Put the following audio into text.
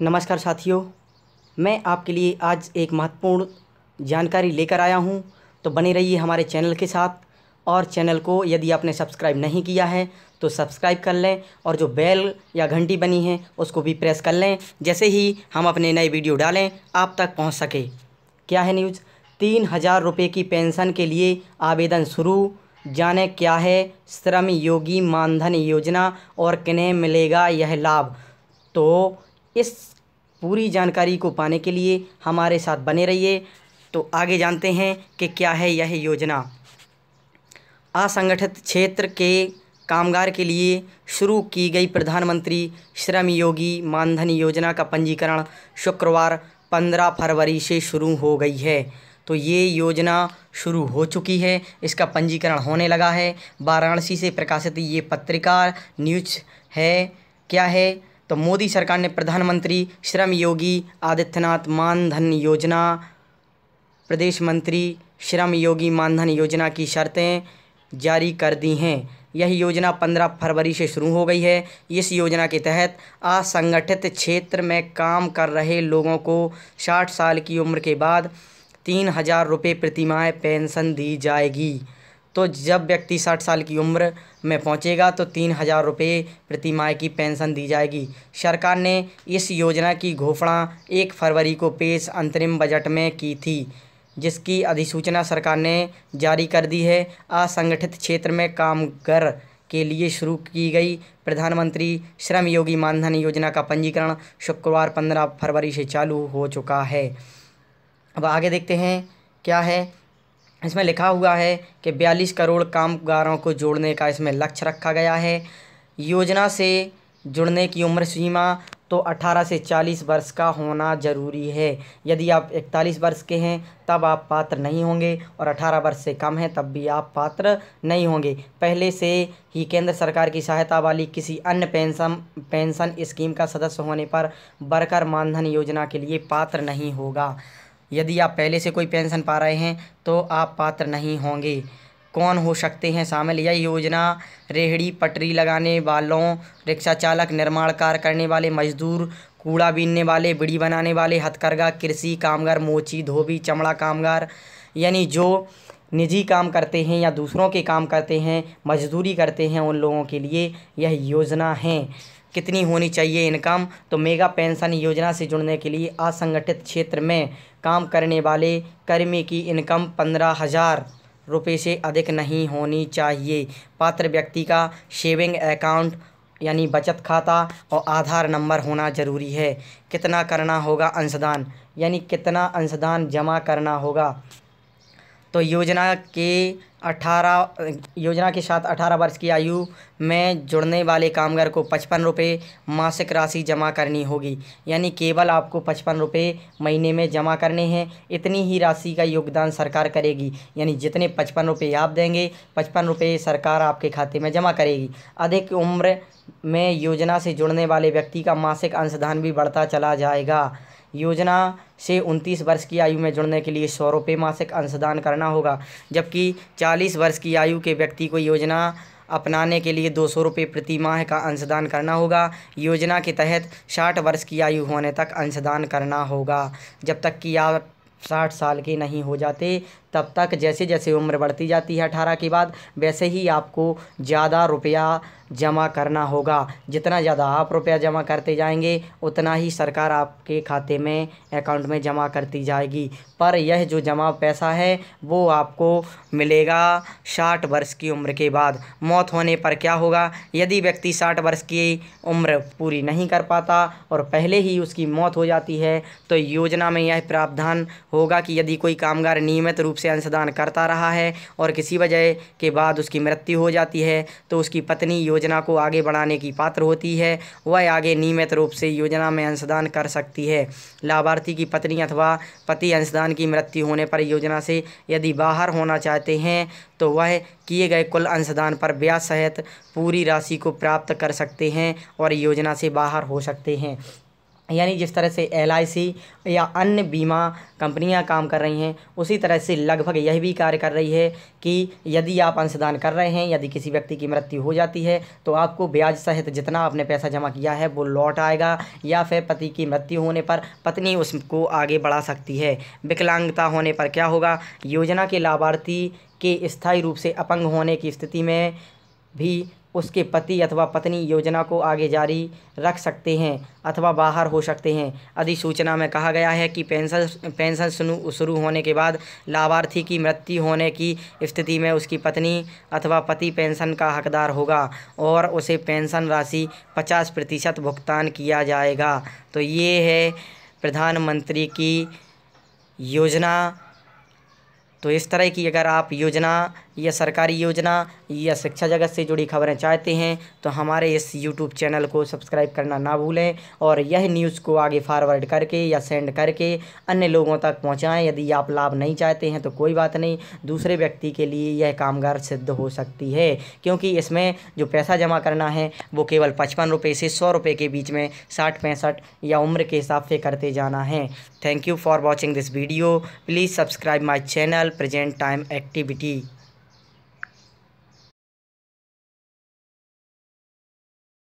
नमस्कार साथियों, मैं आपके लिए आज एक महत्वपूर्ण जानकारी लेकर आया हूं। तो बने रहिए हमारे चैनल के साथ और चैनल को यदि आपने सब्सक्राइब नहीं किया है तो सब्सक्राइब कर लें और जो बेल या घंटी बनी है उसको भी प्रेस कर लें, जैसे ही हम अपने नए वीडियो डालें आप तक पहुंच सके। क्या है न्यूज़? 3,000 रुपये की पेंशन के लिए आवेदन शुरू। जाने क्या है श्रम योगी मानधन योजना और किन्हें मिलेगा यह लाभ। तो इस पूरी जानकारी को पाने के लिए हमारे साथ बने रहिए। तो आगे जानते हैं कि क्या है यह योजना। असंगठित क्षेत्र के कामगार के लिए शुरू की गई प्रधानमंत्री श्रम योगी मानधन योजना का पंजीकरण शुक्रवार 15 फरवरी से शुरू हो गई है। तो ये योजना शुरू हो चुकी है, इसका पंजीकरण होने लगा है। वाराणसी से प्रकाशित ये पत्रिका न्यूज़ है। क्या है? तो मोदी सरकार ने प्रधानमंत्री श्रम योगी आदित्यनाथ मानधन योजना प्रदेश मंत्री श्रम योगी मानधन योजना की शर्तें जारी कर दी हैं। यह योजना 15 फरवरी से शुरू हो गई है। इस योजना के तहत असंगठित क्षेत्र में काम कर रहे लोगों को 60 साल की उम्र के बाद 3,000 रुपये प्रतिमाह पेंशन दी जाएगी। तो जब व्यक्ति 60 साल की उम्र में पहुंचेगा तो 3,000 रुपये प्रतिमाह की पेंशन दी जाएगी। सरकार ने इस योजना की घोषणा 1 फरवरी को पेश अंतरिम बजट में की थी, जिसकी अधिसूचना सरकार ने जारी कर दी है। असंगठित क्षेत्र में कामगार के लिए शुरू की गई प्रधानमंत्री श्रम योगी मानधन योजना का पंजीकरण शुक्रवार 15 फरवरी से चालू हो चुका है। अब आगे देखते हैं क्या है। इसमें लिखा हुआ है कि 42 करोड़ कामगारों को जोड़ने का इसमें लक्ष्य रखा गया है। योजना से जुड़ने की उम्र सीमा तो 18 से 40 वर्ष का होना ज़रूरी है। यदि आप 41 वर्ष के हैं तब आप पात्र नहीं होंगे और 18 वर्ष से कम हैं तब भी आप पात्र नहीं होंगे। पहले से ही केंद्र सरकार की सहायता वाली किसी अन्य पेंशन स्कीम का सदस्य होने पर वर्कर मानधन योजना के लिए पात्र नहीं होगा। यदि आप पहले से कोई पेंशन पा रहे हैं तो आप पात्र नहीं होंगे। कौन हो सकते हैं शामिल? यह योजना रेहड़ी पटरी लगाने वालों, रिक्शा चालक, निर्माण कार्य करने वाले मजदूर, कूड़ा बीनने वाले, बीड़ी बनाने वाले, हथकरघा, कृषि कामगार, मोची, धोबी, चमड़ा कामगार, यानी जो निजी काम करते हैं या दूसरों के काम करते हैं, मजदूरी करते हैं, उन लोगों के लिए यह योजना है। कितनी होनी चाहिए इनकम? तो मेगा पेंशन योजना से जुड़ने के लिए असंगठित क्षेत्र में काम करने वाले कर्मी की इनकम 15,000 रुपये से अधिक नहीं होनी चाहिए। पात्र व्यक्ति का सेविंग अकाउंट यानी बचत खाता और आधार नंबर होना ज़रूरी है। कितना करना होगा अंशदान, यानी कितना अंशदान जमा करना होगा। तो योजना के साथ 18 वर्ष की आयु में जुड़ने वाले कामगार को 55 रुपये मासिक राशि जमा करनी होगी, यानी केवल आपको 55 रुपये महीने में जमा करने हैं। इतनी ही राशि का योगदान सरकार करेगी, यानी जितने 55 रुपये आप देंगे 55 रुपये सरकार आपके खाते में जमा करेगी। अधिक उम्र में योजना से जुड़ने वाले व्यक्ति का मासिक अंशदान भी बढ़ता चला जाएगा। योजना से 29 वर्ष की आयु में जुड़ने के लिए 100 रुपये मासिक अंशदान करना होगा, जबकि 40 वर्ष की आयु के व्यक्ति को योजना अपनाने के लिए 200 रुपये प्रति माह का अंशदान करना होगा। योजना के तहत 60 वर्ष की आयु होने तक अंशदान करना होगा, जब तक कि आप 60 साल के नहीं हो जाते तब तक। जैसे जैसे उम्र बढ़ती जाती है 18 के बाद, वैसे ही आपको ज़्यादा रुपया जमा करना होगा। जितना ज़्यादा आप रुपया जमा करते जाएंगे उतना ही सरकार आपके खाते में अकाउंट में जमा करती जाएगी। पर यह जो जमा पैसा है वो आपको मिलेगा 60 वर्ष की उम्र के बाद। मौत होने पर क्या होगा? यदि व्यक्ति 60 वर्ष की उम्र पूरी नहीं कर पाता और पहले ही उसकी मौत हो जाती है तो योजना में यह प्रावधान होगा कि यदि कोई कामगार नियमित रूप से अंशदान करता रहा है और किसी वजह के बाद उसकी मृत्यु हो जाती है तो उसकी पत्नी योजना को आगे बढ़ाने की पात्र होती है। वह आगे नियमित रूप से योजना में अंशदान कर सकती है। लाभार्थी की पत्नी अथवा पति अंशदान की मृत्यु होने पर योजना से यदि बाहर होना चाहते हैं तो वह किए गए कुल अंशदान पर ब्याज सहित पूरी राशि को प्राप्त कर सकते हैं और योजना से बाहर हो सकते हैं। यानी जिस तरह से LIC या अन्य बीमा कंपनियां काम कर रही हैं, उसी तरह से लगभग यह भी कार्य कर रही है कि यदि आप अंशदान कर रहे हैं, यदि किसी व्यक्ति की मृत्यु हो जाती है तो आपको ब्याज सहित जितना आपने पैसा जमा किया है वो लौट आएगा, या फिर पति की मृत्यु होने पर पत्नी उसको आगे बढ़ा सकती है। विकलांगता होने पर क्या होगा, योजना के लाभार्थी के स्थायी रूप से अपंग होने की स्थिति में भी उसके पति अथवा पत्नी योजना को आगे जारी रख सकते हैं अथवा बाहर हो सकते हैं। अधिसूचना में कहा गया है कि पेंशन शुरू होने के बाद लाभार्थी की मृत्यु होने की स्थिति में उसकी पत्नी अथवा पति पेंशन का हकदार होगा और उसे पेंशन राशि 50% भुगतान किया जाएगा। तो ये है प्रधानमंत्री की योजना। तो इस तरह की अगर आप योजना या सरकारी योजना या शिक्षा जगत से जुड़ी खबरें चाहते हैं तो हमारे इस YouTube चैनल को सब्सक्राइब करना ना भूलें और यह न्यूज़ को आगे फॉरवर्ड करके या सेंड करके अन्य लोगों तक पहुंचाएं। यदि आप लाभ नहीं चाहते हैं तो कोई बात नहीं, दूसरे व्यक्ति के लिए यह कामगार सिद्ध हो सकती है, क्योंकि इसमें जो पैसा जमा करना है वो केवल 55 रुपये से 100 रुपये के बीच में 60-65 या उम्र के हिसाब से करते जाना है। Thank you for watching this video. Please subscribe my channel present time activity.